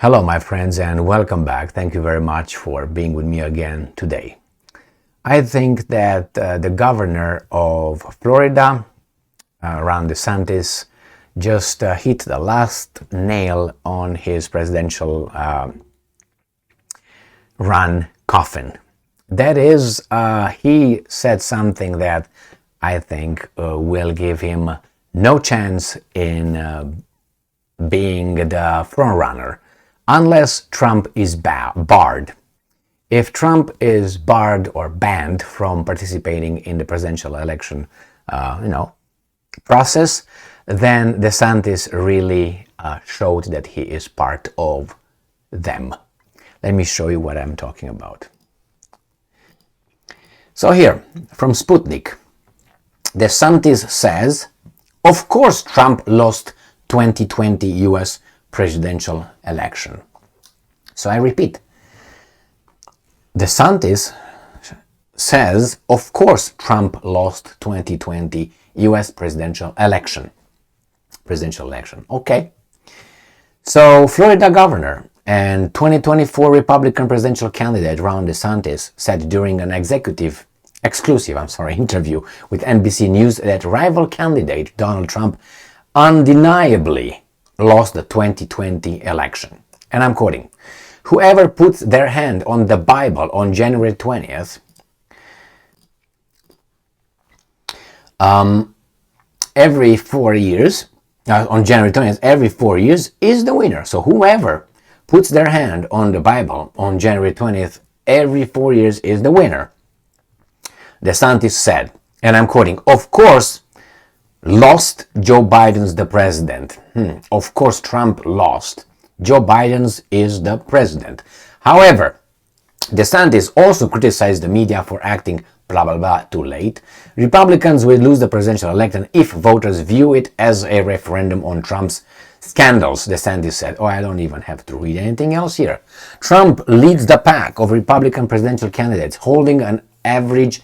Hello, my friends, and welcome back. Thank you very much for being with me again today. I think that the governor of Florida, Ron DeSantis, just hit the last nail on his presidential run coffin. That is, he said something that I think will give him no chance in being the frontrunner, unless Trump is barred. If Trump is barred or banned from participating in the presidential election, process, then DeSantis really showed that he is part of them. Let me show you what I'm talking about. So here, from Sputnik, DeSantis says, of course Trump lost 2020 US presidential election. So I repeat, DeSantis says, of course Trump lost 2020 US presidential election. Okay. So Florida governor and 2024 Republican presidential candidate Ron DeSantis said during an exclusive interview with NBC News that rival candidate Donald Trump undeniably lost the 2020 election. And I'm quoting, "Whoever puts their hand on the Bible on January 20th, every 4 years, on January 20th, every 4 years is the winner." So whoever puts their hand on the Bible on January 20th, every 4 years is the winner. DeSantis said, and I'm quoting, "Of course, lost Joe Biden's the president." Of course Trump lost. Joe Biden's is the president. However, DeSantis also criticized the media for acting blah blah blah too late. Republicans will lose the presidential election if voters view it as a referendum on Trump's scandals, DeSantis said. I don't even have to read anything else here. Trump leads the pack of Republican presidential candidates, holding an average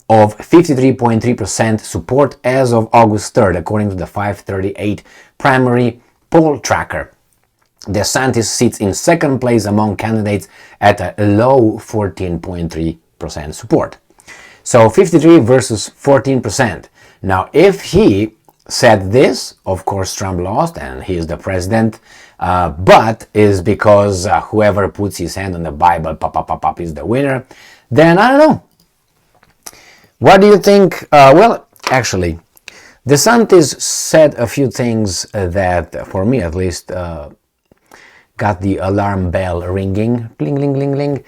of 53.3% support as of August 3rd, according to the 538 primary poll tracker. DeSantis sits in second place among candidates at a low 14.3% support. So 53 versus 14%. Now, if he said this, of course Trump lost and he is the president, but is because whoever puts his hand on the Bible, pop, is the winner, then I don't know. What do you think? Actually, DeSantis said a few things that, for me at least, got the alarm bell ringing, bling, bling, bling, bling,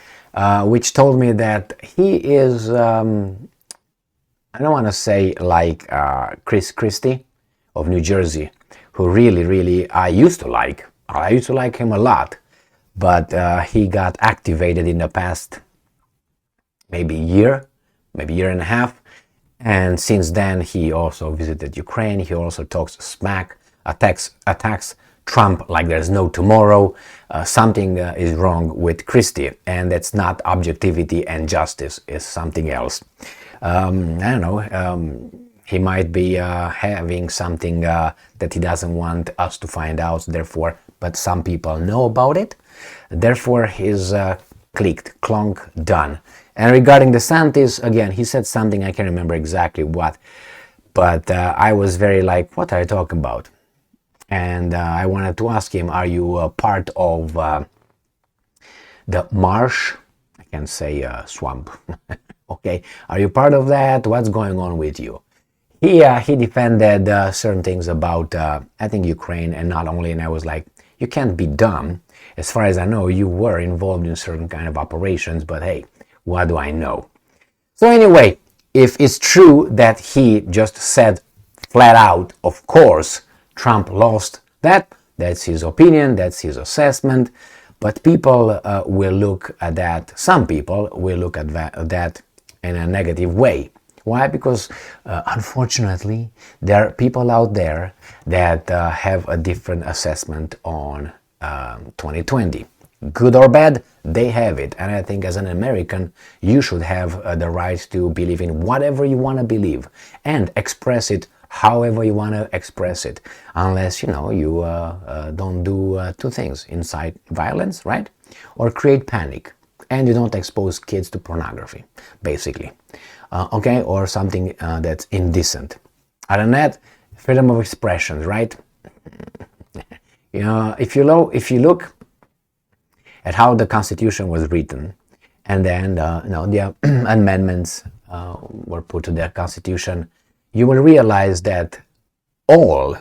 which told me that he is, I don't want to say like Chris Christie of New Jersey, who really, I used to like him a lot, but he got activated in the past maybe year and a half, and since then he also visited Ukraine. He also talks smack, attacks Trump like there's no tomorrow. Something is wrong with Christie, and that's not objectivity and justice, is something else. I don't know, he might be having something that he doesn't want us to find out, therefore, but some people know about it, therefore he's clicked, clonk, done. And regarding DeSantis, again, he said something, I can't remember exactly what, but I was very like, what are you talking about? And I wanted to ask him, are you a part of the marsh? I can say swamp. Okay, are you part of that? What's going on with you? He defended certain things about, I think, Ukraine, and not only, and I was like, you can't be dumb. As far as I know, you were involved in certain kind of operations, but hey, what do I know? So anyway, if it's true that he just said flat out, of course, Trump lost, that's his opinion, that's his assessment, but people will look at that, some people will look at that in a negative way. Why? Because unfortunately, there are people out there that have a different assessment on 2020. Good or bad, they have it. And I think as an American, you should have the right to believe in whatever you want to believe and express it however you want to express it, unless you don't do two things: incite violence, right, or create panic, and you don't expose kids to pornography, basically, okay, or something that's indecent. Other than that, freedom of expression, right? If you look at how the Constitution was written, and then the amendments were put to the Constitution, you will realize that all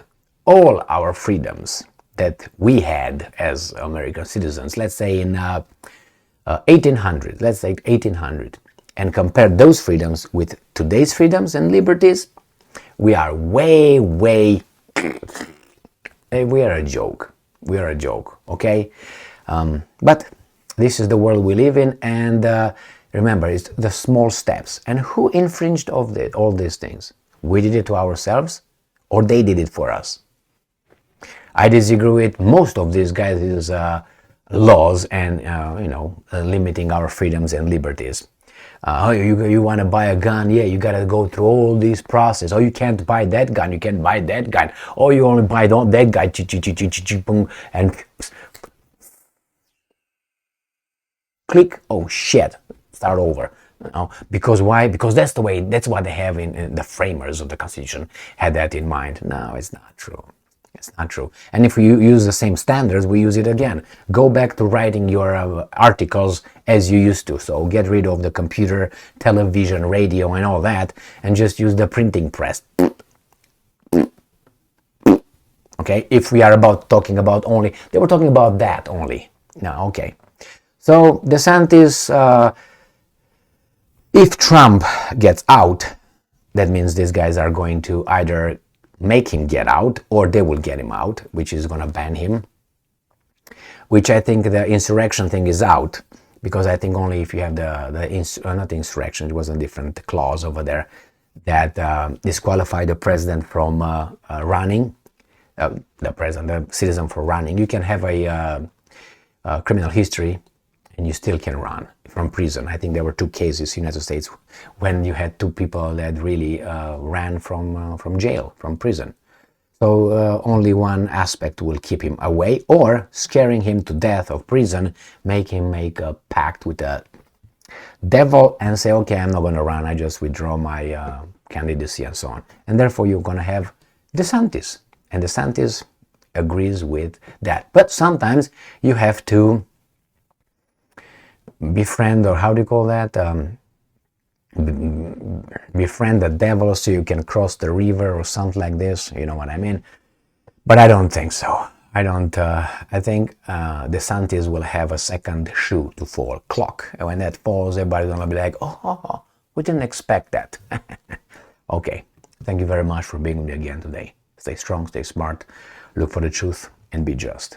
our freedoms that we had as American citizens, let's say in 1800, and compare those freedoms with today's freedoms and liberties, we are way, we are a joke. We are a joke, okay? But this is the world we live in, and remember, it's the small steps. And who infringed all these things? We did it to ourselves, or they did it for us? I disagree with most of these guys' laws and limiting our freedoms and liberties. You want to buy a gun? Yeah, you gotta go through all these process. Oh, you can't buy that gun. You can't buy that gun. Oh, you only buy that guy. And click. Oh shit! Start over. Because why? Because that's what they have in the framers of the Constitution had that in mind. No, it's not true. It's not true. And if we use the same standards, we use it again. Go back to writing your articles as you used to. So get rid of the computer, television, radio, and all that, and just use the printing press. Okay? If we are talking about only, they were talking about that only. No, okay. So DeSantis, if Trump gets out, that means these guys are going to either make him get out, or they will get him out, which is going to ban him. Which I think the insurrection thing is out, because I think only if you have not the insurrection, it was a different clause over there that disqualify the president from running, the citizen for running. You can have a criminal history, and you still can run from prison. I think there were 2 cases in the United States when you had 2 people that really ran from jail, from prison. So only one aspect will keep him away, or scaring him to death of prison, make him make a pact with the devil and say, okay, I'm not going to run, I just withdraw my candidacy and so on. And therefore you're going to have DeSantis. And DeSantis agrees with that. But sometimes you have to befriend, or how do you call that? Befriend the devil so you can cross the river or something like this. You know what I mean? But I don't think so. I think DeSantis will have a second shoe to fall. Clock. And when that falls, everybody's going to be like, oh, we didn't expect that. Okay. Thank you very much for being with me again today. Stay strong, stay smart, look for the truth, and be just.